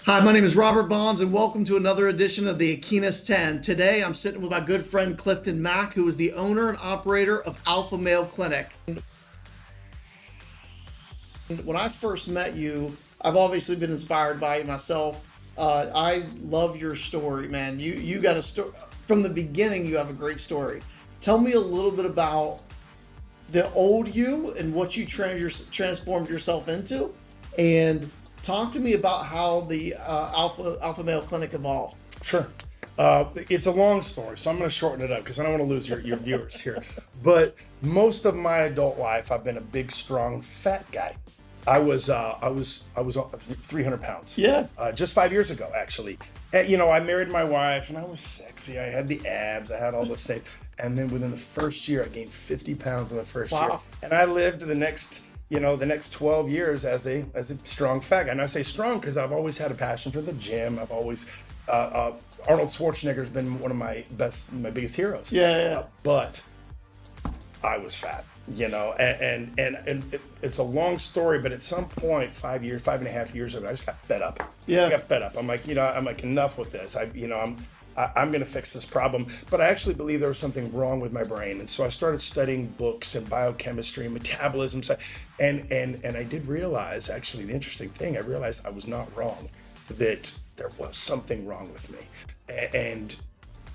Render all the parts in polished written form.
Hi, my name is Robert Bonds, and welcome to another edition of the Aquinas 10. Today, I'm sitting with my good friend Clifton Mack, who is the owner and operator of Alpha Male Clinic. When I first met you, I've obviously been inspired by you myself. I love your story, man. You got a story from the beginning. You have a great story. Tell me a little bit about the old you and what you transformed yourself into, and talk to me about how the Alpha Male Clinic evolved. Sure. It's a long story, so I'm going to shorten it up because I don't want to lose your viewers here. But most of my adult life, I've been a big, strong, fat guy. I was 300 pounds. Yeah. Just 5 years ago, actually. I married my wife, and I was sexy. I had the abs. I had all those things. And then within the first year, I gained 50 pounds in the first year. And I lived the next 12 years as a strong fat guy. And I say strong because I've always had a passion for the gym. I've always Arnold Schwarzenegger's been one of my biggest heroes. Yeah. But I was fat, and it's a long story, but at some point, 5.5 years ago, I just got fed up. Yeah. I got fed up. I'm like, enough with this. I'm going to fix this problem. But I actually believe there was something wrong with my brain. And so I started studying books and biochemistry and metabolism. And I did realize, actually, the interesting thing, I realized I was not wrong, that there was something wrong with me. And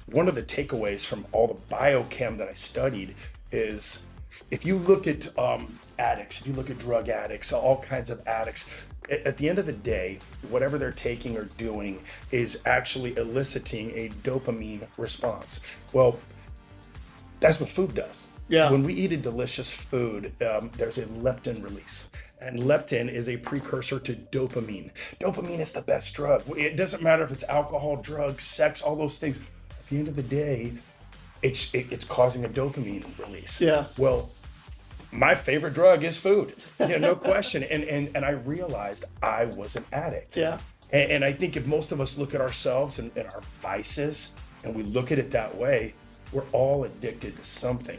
one of the takeaways from all the biochem that I studied is, if you look at addicts, if you look at drug addicts, all kinds of addicts, at the end of the day, whatever they're taking or doing is actually eliciting a dopamine response. Well, that's what food does. Yeah. When we eat a delicious food, there's a leptin release. And leptin is a precursor to dopamine. Dopamine is the best drug. It doesn't matter if it's alcohol, drugs, sex, all those things. At the end of the day, it's causing a dopamine release. Yeah. Well, my favorite drug is food, no question. And I realized I was an addict. Yeah. And I think if most of us look at ourselves and our vices, and we look at it that way, we're all addicted to something.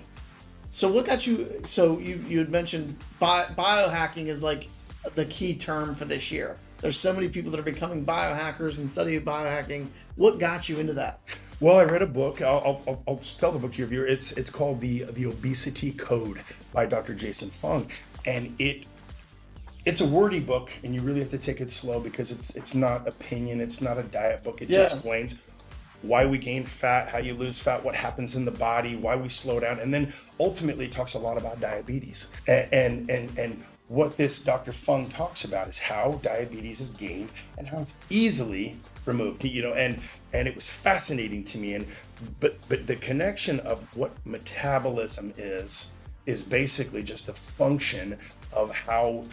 So what got you? So you had mentioned biohacking is like the key term for this year. There's so many people that are becoming biohackers and studying biohacking. What got you into that? Well, I read a book. I'll tell the book to your viewer. It's called the Obesity Code by Dr. Jason Fung, and it's a wordy book, and you really have to take it slow because it's not opinion. It's not a diet book. It just explains why we gain fat, how you lose fat, what happens in the body, why we slow down, and then ultimately it talks a lot about diabetes. And what this Dr. Fung talks about is how diabetes is gained and how it's easily removed. And it was fascinating to me. But the connection of what metabolism is basically just a function of how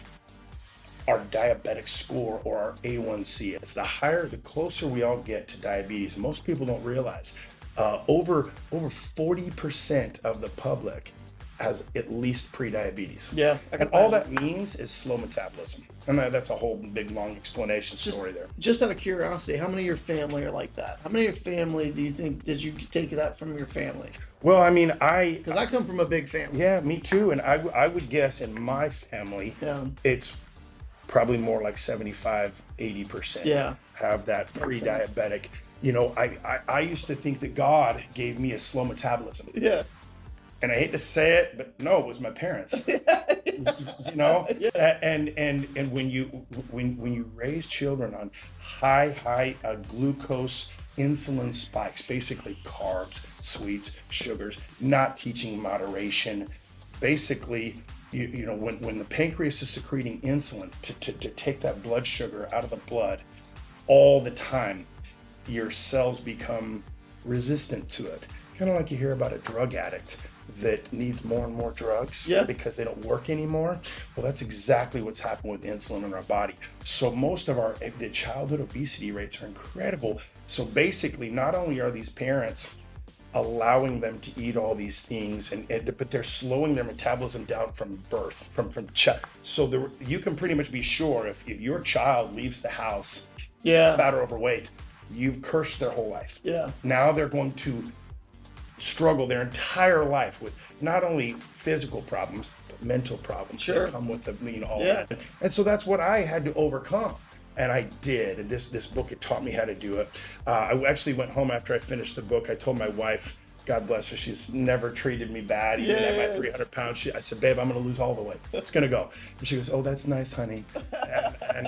our diabetic score, or our A1C, is. The closer we all get to diabetes. Most people don't realize over 40% of the public has at least pre-diabetes. Yeah. And all that means is slow metabolism. And that's a whole big, long explanation story there. Just out of curiosity, how many of your family are like that? How many of your family do you think, did you take that from your family? Well, I mean, because I come from a big family. Yeah, me too. And I would guess in my family, it's probably more like 75-80% have that pre-diabetic. I used to think that God gave me a slow metabolism. Yeah. And I hate to say it, but no, it was my parents. And when you raise children on high glucose insulin spikes, basically carbs, sweets, sugars, not teaching moderation, basically, when the pancreas is secreting insulin to take that blood sugar out of the blood all the time, your cells become resistant to it. Kind of like you hear about a drug addict that needs more and more drugs because they don't work anymore. Well, that's exactly what's happened with insulin in our body. So most of the childhood obesity rates are incredible. So basically, not only are these parents allowing them to eat all these things, but they're slowing their metabolism down from birth, from child. So you can pretty much be sure if your child leaves the house fat or overweight, you've cursed their whole life. Yeah. Now they're going to struggle their entire life with not only physical problems, but mental problems that come with all that. And so that's what I had to overcome. And I did. And this book, it taught me how to do it. I actually went home after I finished the book. I told my wife, God bless her, she's never treated me bad, even at my 300 pounds. I said, babe, I'm going to lose all the weight. It's going to go. And she goes, oh, that's nice, honey. And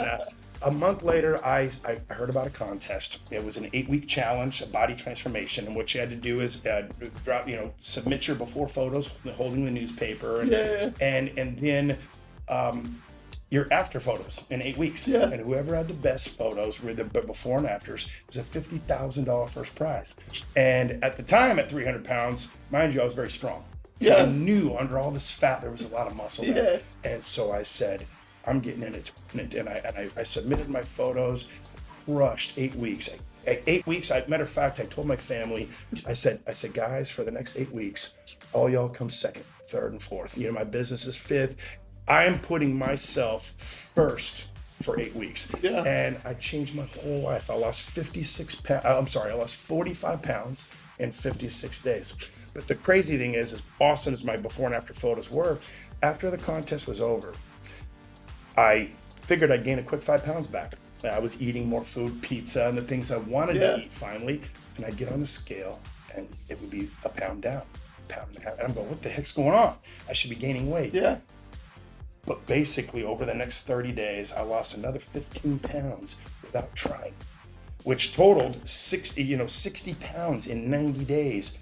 a month later, I heard about a contest. It was an 8-week challenge, a body transformation. And what you had to do is submit your before photos holding the newspaper. And then your after photos in 8 weeks. Yeah. And whoever had the best photos with the before and afters was a $50,000 first prize. And at the time, at 300 pounds, mind you, I was very strong. So I knew under all this fat, there was a lot of muscle there. And so I said, I'm getting in it. And I submitted my photos, crushed 8 weeks. 8 weeks, matter of fact, I told my family, I said, guys, for the next 8 weeks, all y'all come second, third, and fourth. My business is fifth. I am putting myself first for 8 weeks. And I changed my whole life. I lost 45 pounds in 56 days. But the crazy thing is, as awesome as my before and after photos were, after the contest was over, I figured I'd gain a quick 5 pounds back. I was eating more food, pizza, and the things I wanted to eat finally. And I'd get on the scale and it would be a pound down, a pound and a half. And I'm going, what the heck's going on? I should be gaining weight. But basically, over the next 30 days, I lost another 15 pounds without trying, which totaled 60 pounds in 90 days.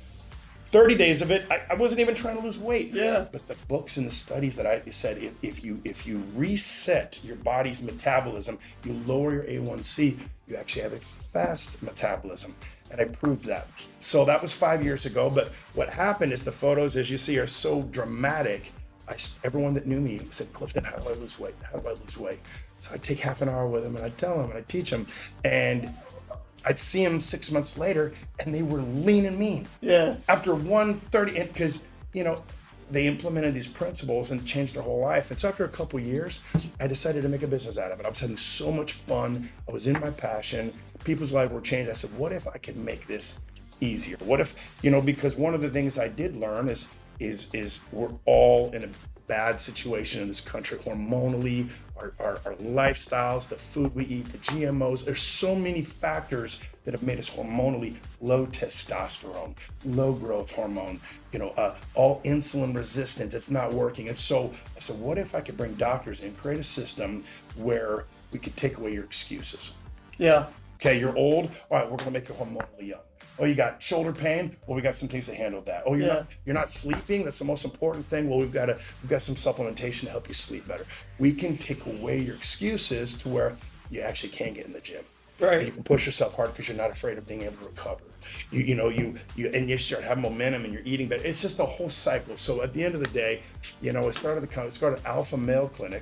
30 days of it, I wasn't even trying to lose weight. But the books and the studies that I said, if you reset your body's metabolism, you lower your A1C, you actually have a fast metabolism. And I proved that. So that was 5 years ago. But what happened is the photos, as you see, are so dramatic. Everyone that knew me said, Clifton, how do I lose weight? How do I lose weight? So I'd take half an hour with them and I'd tell them and I'd teach them. And I'd see them 6 months later and they were lean and mean. After 130, because, they implemented these principles and changed their whole life. And so after a couple years, I decided to make a business out of it. I was having so much fun. I was in my passion. People's lives were changed. I said, what if I could make this easier? What if, because one of the things I did learn is we're all in a bad situation in this country hormonally, our lifestyles, the food we eat, the GMOs. There's so many factors that have made us hormonally low testosterone, low growth hormone, all insulin resistance. It's not working. And so I said, what if I could bring doctors in, create a system where we could take away your excuses? Okay, you're old. All right, we're gonna make you hormonally young. Oh, you got shoulder pain? Well, we got some things to handle that. Oh, you're not sleeping? That's the most important thing. Well, we've got some supplementation to help you sleep better. We can take away your excuses to where you actually can get in the gym. And you can push yourself hard because you're not afraid of being able to recover. You start having momentum and you're eating better. It's just a whole cycle. So at the end of the day, it started Alpha Male Clinic,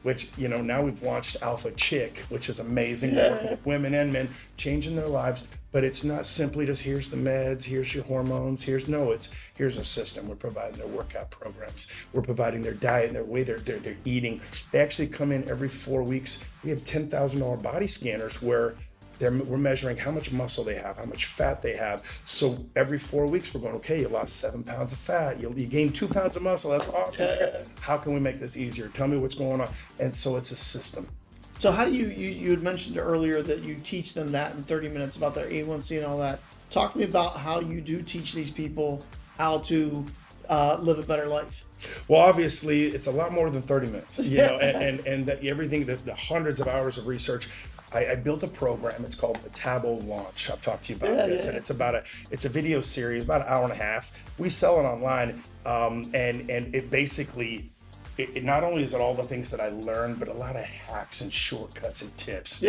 which, now we've launched Alpha Chick, which is amazing. Working with women and men, changing their lives. But it's not simply just here's the meds, here's your hormones, here's a system. We're providing their workout programs. We're providing their diet and their way they're eating. They actually come in every 4 weeks. We have $10,000 body scanners where we're measuring how much muscle they have, how much fat they have. So every 4 weeks we're going, okay, you lost 7 pounds of fat. You gained 2 pounds of muscle. That's awesome. How can we make this easier? Tell me what's going on. And so it's a system. So how do you had mentioned earlier that you teach them that in 30 minutes about their A1C and all that. Talk to me about how you do teach these people how to live a better life. Well, obviously, it's a lot more than 30 minutes, and everything, the hundreds of hours of research. I built a program. It's called Metabo Launch. I've talked to you about this, and it's a video series, about an hour and a half. We sell it online, and it basically. It not only is it all the things that I learned, but a lot of hacks and shortcuts and tips.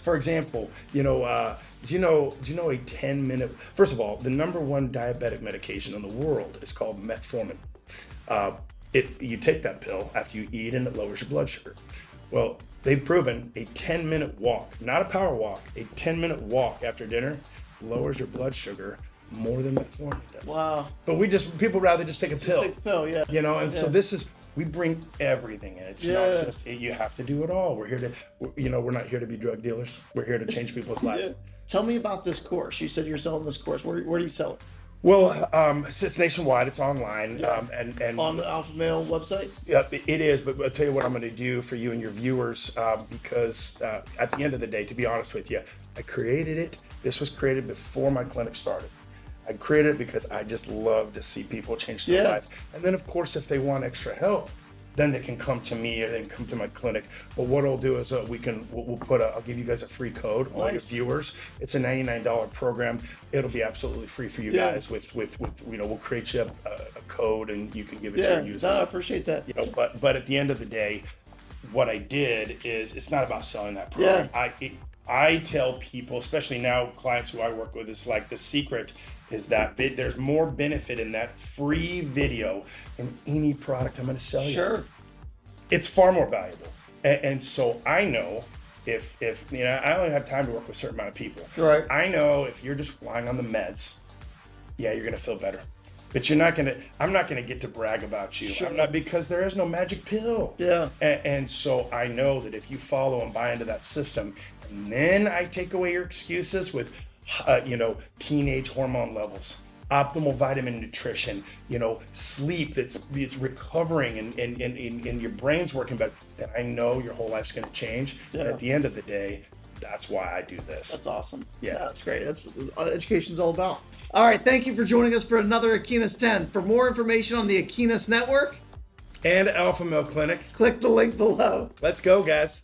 For example, do you know a 10-minute? First of all, the number one diabetic medication in the world is called metformin. You take that pill after you eat, and it lowers your blood sugar. Well, they've proven a 10-minute walk, not a power walk, a 10-minute walk after dinner lowers your blood sugar more than metformin does. Wow. But people rather just take a pill. Take a pill, So this is. We bring everything in. It's not just, you have to do it all. We're here to, we're not here to be drug dealers. We're here to change people's lives. Tell me about this course. You said you're selling this course. Where do you sell it? Well, it's nationwide. It's online, and On the Alpha Male website? yeah, it is. But I'll tell you what I'm going to do for you and your viewers, because at the end of the day, to be honest with you, I created it. This was created before my clinic started. I created it because I just love to see people change their life. And then, of course, if they want extra help, then they can come to me or they can come to my clinic. But what I'll do is we'll put I'll give you guys a free code, all your viewers. It's a $99 program. It'll be absolutely free for you guys. With we'll create you a code and you can give it to your users. No, I appreciate that. But at the end of the day, what I did is it's not about selling that program. I tell people, especially now clients who I work with, it's like the secret is that there's more benefit in that free video than any product I'm going to sell you. Sure. It's far more valuable. And so I know if I only have time to work with a certain amount of people. Right. I know if you're just relying on the meds, you're going to feel better. But I'm not going to get to brag about you. Sure. I'm not, because there is no magic pill. Yeah. And so I know that if you follow and buy into that system, and then I take away your excuses with, teenage hormone levels, optimal vitamin nutrition, sleep that's recovering and your brain's working better, then I know your whole life's going to change. Yeah. And at the end of the day, that's why I do this. That's awesome. Yeah. That's great. That's what education's all about. All right. Thank you for joining us for another Aquinas 10. For more information on the Aquinas Network And Alpha Male Clinic. click the link below. Let's go, guys.